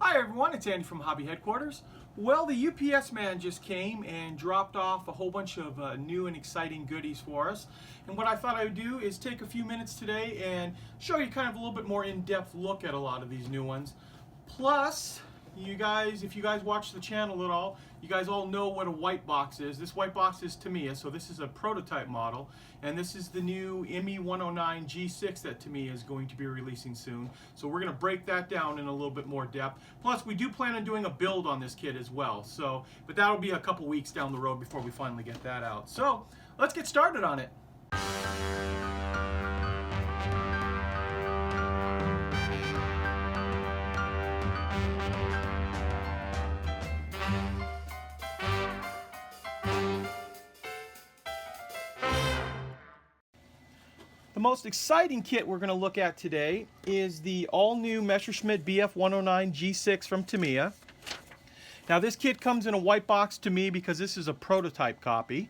Hi everyone, it's Andy from Hobby Headquarters. Well, the UPS man just came and dropped off a whole bunch of new and exciting goodies for us. And what I thought I would do is take a few minutes today and show you kind of a little bit more in-depth look at a lot of these new ones. Plus, you guys, if you guys watch the channel at all, you guys all know what a white box is. This white box is Tamiya, so this is a prototype model, and this is the new ME109 G6 that Tamiya is going to be releasing soon. So we're going to break that down in a little bit more depth. Plus, we do plan on doing a build on this kit as well. So, but that'll be a couple weeks down the road before we finally get that out. So let's get started on it. The most exciting kit we're going to look at today is the all-new Messerschmitt BF109 G6 from Tamiya. Now this kit comes in a white box to me because this is a prototype copy.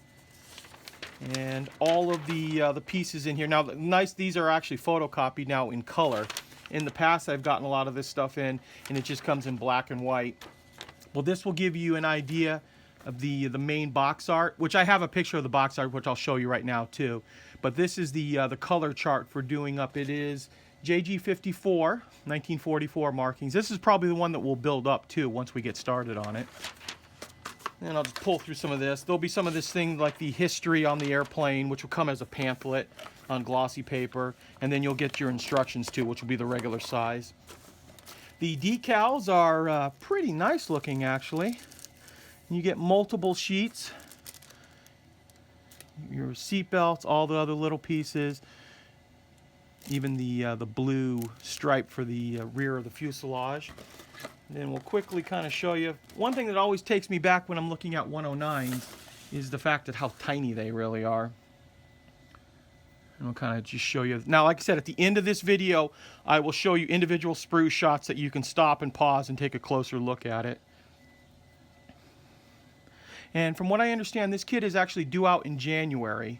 And all of the pieces in here. Now nice, these are actually photocopied now in color. In the past I've gotten a lot of this stuff in and it just comes in black and white. Well, this will give you an idea of the main box art, which I have a picture of the box art, which I'll show you right now too. But this is the color chart for doing up. It is JG54, 1944 markings. This is probably the one that we'll build up too once we get started on it. And I'll just pull through some of this. There'll be some of this thing like the history on the airplane, which will come as a pamphlet on glossy paper. And then you'll get your instructions too, which will be the regular size. The decals are pretty nice looking actually. You get multiple sheets, your seat belts, all the other little pieces, even the blue stripe for the rear of the fuselage. And then we'll quickly kind of show you. One thing that always takes me back when I'm looking at 109s is the fact that how tiny they really are. And we'll kind of just show you. Now, like I said, at the end of this video, I will show you individual sprue shots that you can stop and pause and take a closer look at it. And from what I understand, this kit is actually due out in January.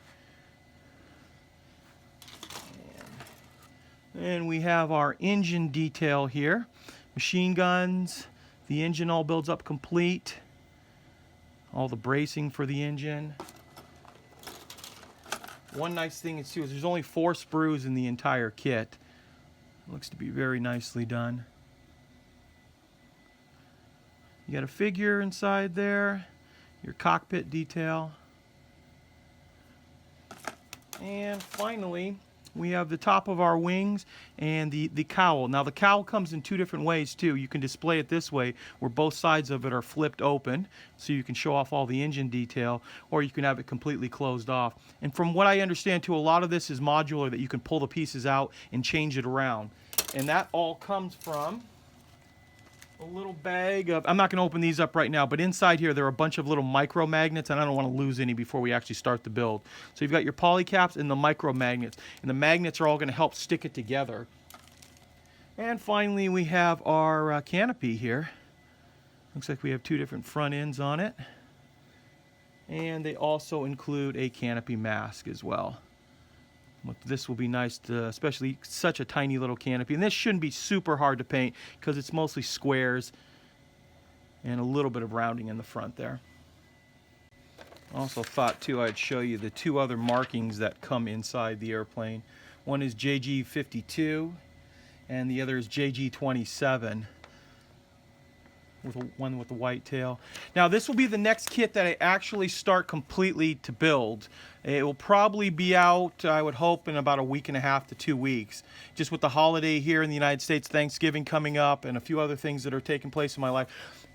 And we have our engine detail here. Machine guns, the engine all builds up complete. All the bracing for the engine. One nice thing is too is there's only 4 sprues in the entire kit. Looks to be very nicely done. You got a figure inside there. Your cockpit detail. And finally, we have the top of our wings and the cowl. Now the cowl comes in 2 different ways too. You can display it this way where both sides of it are flipped open so you can show off all the engine detail, or you can have it completely closed off. And from what I understand too, a lot of this is modular, that you can pull the pieces out and change it around. And that all comes from a little bag of, I'm not going to open these up right now, but inside here there are a bunch of little micro magnets, and I don't want to lose any before we actually start the build. So you've got your poly caps and the micro magnets, and the magnets are all going to help stick it together. And finally we have our canopy here. Looks like we have 2 different front ends on it, and they also include a canopy mask as well. This will be nice to, especially such a tiny little canopy. And this shouldn't be super hard to paint because it's mostly squares and a little bit of rounding in the front there. Also thought too I'd show you the 2 other markings that come inside the airplane. One is JG52 and the other is JG27. One with the white tail. Now this will be the next kit that I actually start completely to build. It will probably be out, I would hope, in about a week and a half to 2 weeks. Just with the holiday here in the United States, Thanksgiving coming up, and a few other things that are taking place in my life.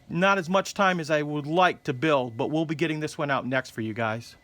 Not as much time as I would like to build, but we'll be getting this one out next for you guys.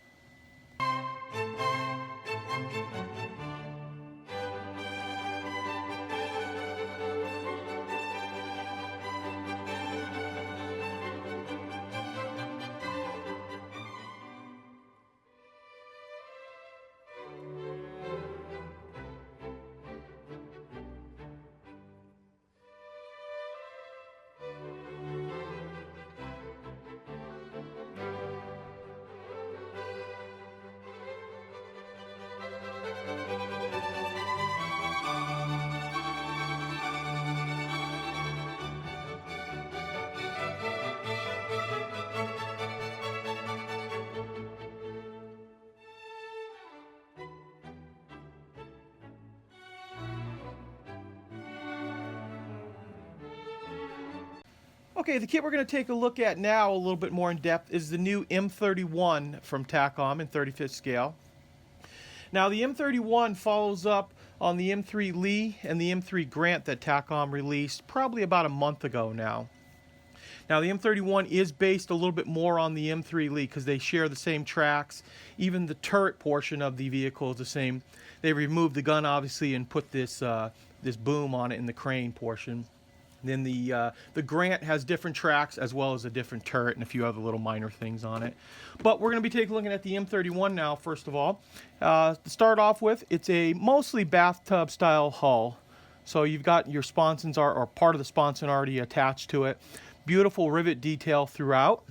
Okay, the kit we're going to take a look at now a little bit more in depth is the new M31 from Takom in 35th scale. Now the M31 follows up on the M3 Lee and the M3 Grant that Takom released probably about a month ago now. Now the M31 is based a little bit more on the M3 Lee because they share the same tracks. Even the turret portion of the vehicle is the same. They removed the gun obviously and put this this boom on it in the crane portion. Then the Grant has different tracks as well as a different turret and a few other little minor things on it. But we're going to be looking at the M31 now, first of all. To start off with, it's a mostly bathtub style hull. So you've got your sponsons or part of the sponson already attached to it. Beautiful rivet detail throughout.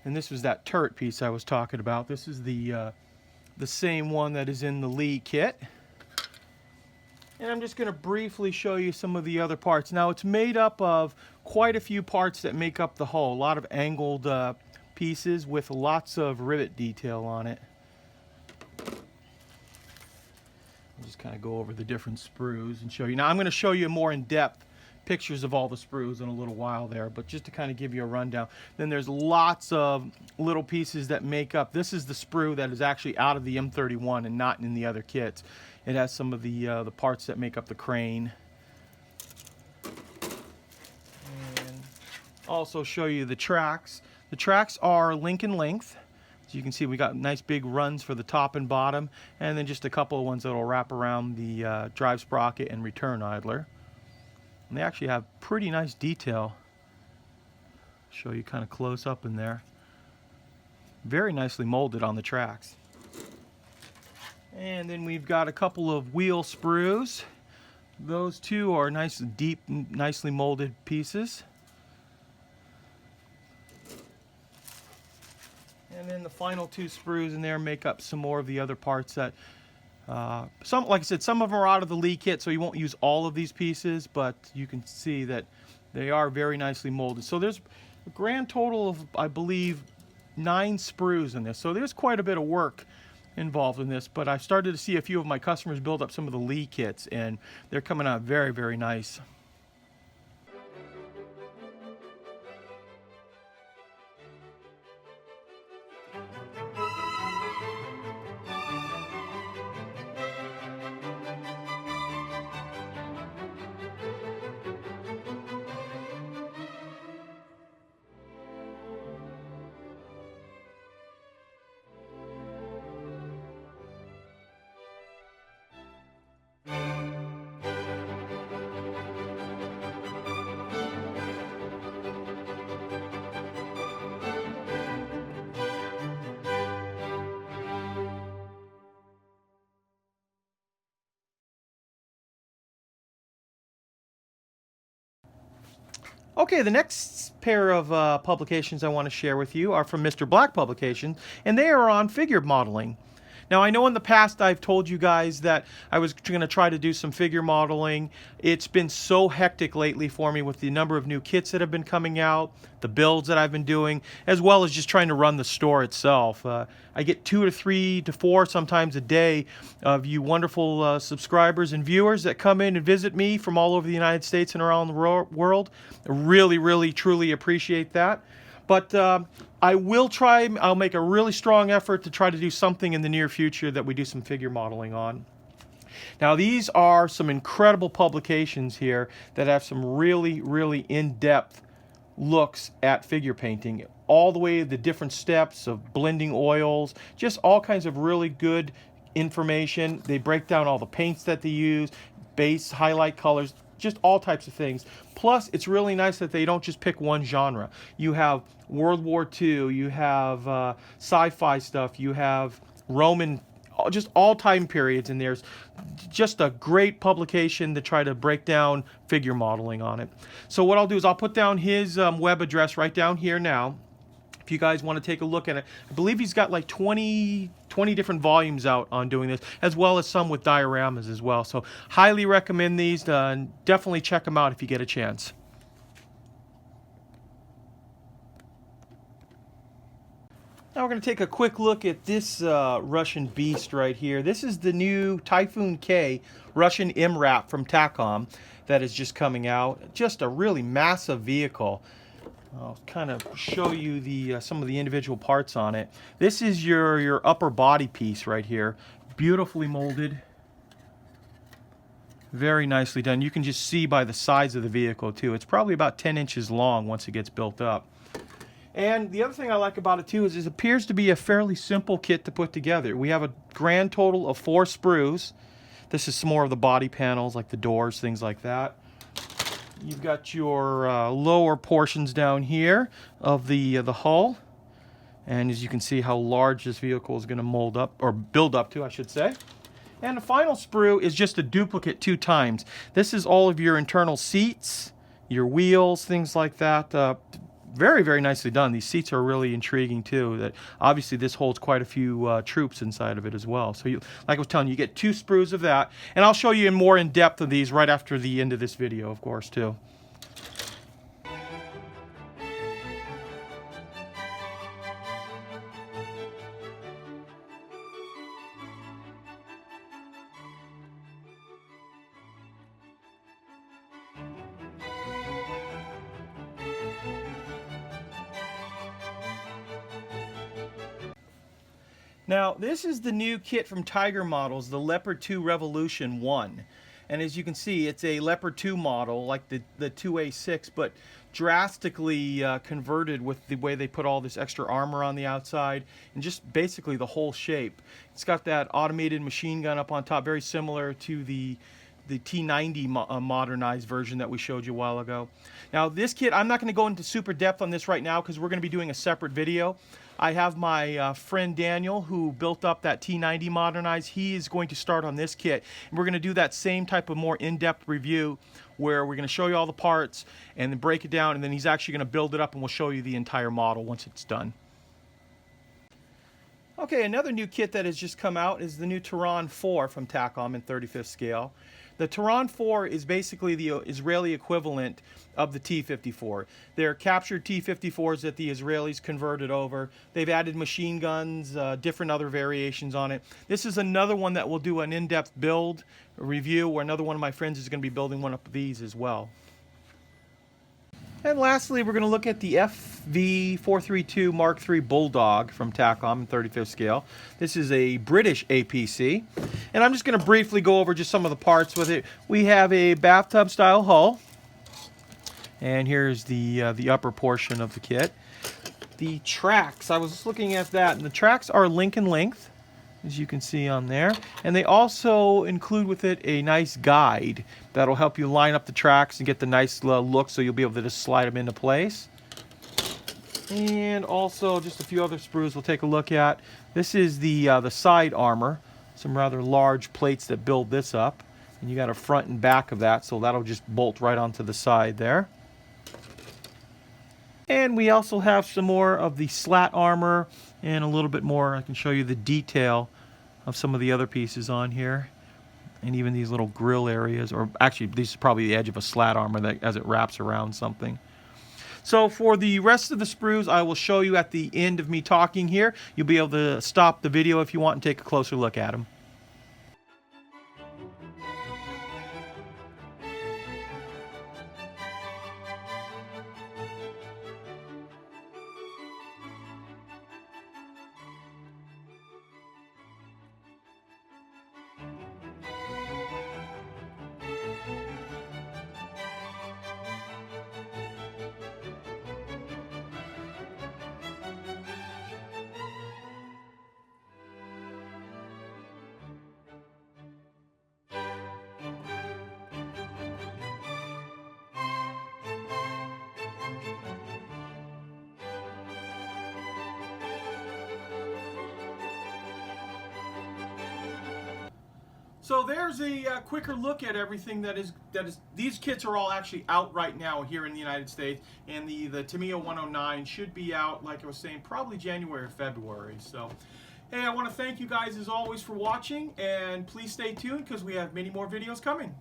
And this was that turret piece I was talking about. This is the same one that is in the Lee kit. And I'm just going to briefly show you some of the other parts. Now it's made up of quite a few parts that make up the hull. A lot of angled pieces with lots of rivet detail on it. I'll just kind of go over the different sprues and show you. Now I'm going to show you more in depth pictures of all the sprues in a little while there, but just to kind of give you a rundown. Then there's lots of little pieces that make up. This is the sprue that is actually out of the M31 and not in the other kits. It has some of the parts that make up the crane. And also show you the tracks. The tracks are link in length. So you can see we got nice big runs for the top and bottom, and then just a couple of ones that will wrap around the drive sprocket and return idler. And they actually have pretty nice detail. Show you kind of close up in there. Very nicely molded on the tracks. And then we've got a couple of wheel sprues. Those two are nice, deep, nicely molded pieces. And then the final two sprues in there make up some more of the other parts that some, like I said, some of them are out of the Lee kit, so you won't use all of these pieces, but you can see that they are very nicely molded. So there's a grand total of, I believe, 9 sprues in this. So there's quite a bit of work involved in this, but I've started to see a few of my customers build up some of the Lee kits, and they're coming out very, very nice. Okay, the next pair of publications I want to share with you are from Mr. Black Publications, and they are on figure modeling. Now, I know in the past I've told you guys that I was going to try to do some figure modeling. It's been so hectic lately for me with the number of new kits that have been coming out, the builds that I've been doing, as well as just trying to run the store itself. I get 2 to 3 to 4 sometimes a day of you wonderful subscribers and viewers that come in and visit me from all over the United States and around the world. I really, really, truly appreciate that. But I will try, I'll make a really strong effort to try to do something in the near future that we do some figure modeling on. Now, these are some incredible publications here that have some really, really in-depth looks at figure painting. All the way to the different steps of blending oils, just all kinds of really good information. They break down all the paints that they use, base, highlight colors, just all types of things. Plus, it's really nice that they don't just pick one genre. You have World War II, you have sci-fi stuff, you have Roman, just all time periods, and there's just a great publication to try to break down figure modeling on it. So what I'll do is I'll put down his web address right down here now. If you guys want to take a look at it, I believe he's got like 20 different volumes out on doing this, as well as some with dioramas as well. So highly recommend these, and definitely check them out if you get a chance. Now we're going to take a quick look at this Russian beast right here. This is the new Typhoon K Russian MRAP from Takom that is just coming out. Just a really massive vehicle. I'll kind of show you the some of the individual parts on it. This is your upper body piece right here. Beautifully molded. Very nicely done. You can just see by the size of the vehicle too. It's probably about 10 inches long once it gets built up. And the other thing I like about it too is it appears to be a fairly simple kit to put together. We have a grand total of 4 sprues. This is some more of the body panels, like the doors, things like that. You've got your lower portions down here of the hull. And as you can see how large this vehicle is going to mold up, or build up to, I should say. And the final sprue is just a duplicate 2 times. This is all of your internal seats, your wheels, things like that. Very, very nicely done. These seats are really intriguing too. That obviously this holds quite a few troops inside of it as well. So, like I was telling you, you get 2 sprues of that, and I'll show you more in depth of these right after the end of this video, of course, too. Now, this is the new kit from Tiger Models, the Leopard 2 Revolution 1. And as you can see, it's a Leopard 2 model, like the 2A6, but drastically converted with the way they put all this extra armor on the outside, and just basically the whole shape. It's got that automated machine gun up on top, very similar to the T90 modernized version that we showed you a while ago. Now, this kit, I'm not going to go into super depth on this right now because we're going to be doing a separate video. I have my friend Daniel, who built up that T90 modernized. He is going to start on this kit. And we're going to do that same type of more in-depth review where we're going to show you all the parts and then break it down, and then he's actually going to build it up and we'll show you the entire model once it's done. Okay, another new kit that has just come out is the new Takom 4 from Takom in 35th scale. The Takom 4 is basically the Israeli equivalent of the T-54. They're captured T-54s that the Israelis converted over. They've added machine guns, different other variations on it. This is another one that we'll do an in-depth build review, where another one of my friends is going to be building one of these as well. And lastly, we're going to look at the Fv432 Mark III Bulldog from Takom in 35th scale. This is a British APC. And I'm just going to briefly go over just some of the parts with it. We have a bathtub style hull. And here's the upper portion of the kit. The tracks, I was just looking at that, and the tracks are Lincoln length, as you can see on there. And they also include with it a nice guide that'll help you line up the tracks and get the nice look, so you'll be able to just slide them into place. And also just a few other sprues we'll take a look at. This is the side armor, some rather large plates that build this up. And you got a front and back of that, so that'll just bolt right onto the side there. And we also have some more of the slat armor and a little bit more. I can show you the detail of some of the other pieces on here. And even these little grill areas, or actually this is probably the edge of a slat armor that as it wraps around something. So for the rest of the sprues, I will show you at the end of me talking here. You'll be able to stop the video if you want and take a closer look at them. So there's a quicker look at everything that is. These kits are all actually out right now here in the United States, and the Tamiya 109 should be out, like I was saying, probably January or February. So, hey, I want to thank you guys as always for watching, and please stay tuned because we have many more videos coming.